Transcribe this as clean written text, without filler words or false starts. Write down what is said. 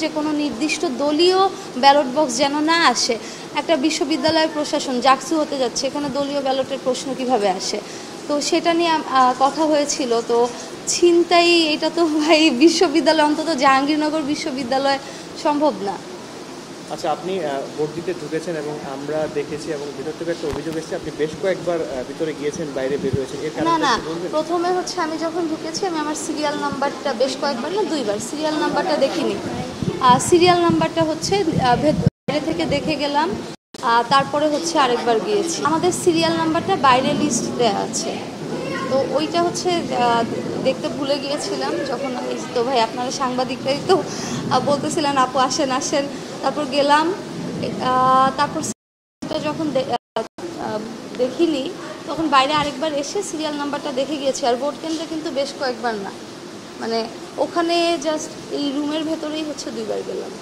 যে কোনো নির্দিষ্ট দলীয় ব্যালট বক্স যেন না আসে। একটা বিশ্ববিদ্যালয় প্রশাসন জাকসু হতে যাচ্ছে, এখানে দলীয় ব্যালটের প্রশ্ন কিভাবে আসে, তো সেটা নিয়ে কথা হয়েছিল। তো ছিনতাই এটা তো ভাই বিশ্ববিদ্যালয়, অন্তত জাহাঙ্গীরনগর বিশ্ববিদ্যালয় সম্ভব না। আচ্ছা, আপনি ভোট দিতে ঢুকেছেন এবং আমরা দেখেছি এবং ভিতর থেকে একটা অভিযোগ এসেছে আপনি বেশ কয়েকবার ভিতরে গিয়েছেন, বাইরে বের হয়েছেন, এর না কারণটা না, একটু বলবেন? প্রথমে হচ্ছে আমি যখন ঢুকেছি আমি আমার সিরিয়াল নাম্বারটা বেশ কয়েকবার না দুইবার সিরিয়াল নাম্বারটা দেখিনি। সিরিয়াল নাম্বারটা হচ্ছে বাইরে থেকে দেখে গেলাম, তারপরে হচ্ছে আরেকবার গিয়েছি। আমাদের সিরিয়াল নাম্বারটা বাইরে লিস্ট দেওয়া আছে, তো ওইটা হচ্ছে দেখতে ভুলে গিয়েছিলাম যখন তো ভাই আপনারা সাংবাদিকরাই তো বলতেছিলেন আপু আসেন আসেন, তারপর গেলাম। তারপর যখন দেখিনি তখন বাইরে আরেকবার এসে সিরিয়াল নাম্বারটা দেখে গিয়েছি। আর ভোট কেন্দ্রে কিন্তু বেশ কয়েকবার না, মানে ওখানে জাস্ট এই রুমের ভেতরেই হচ্ছে দুইবার গেলাম।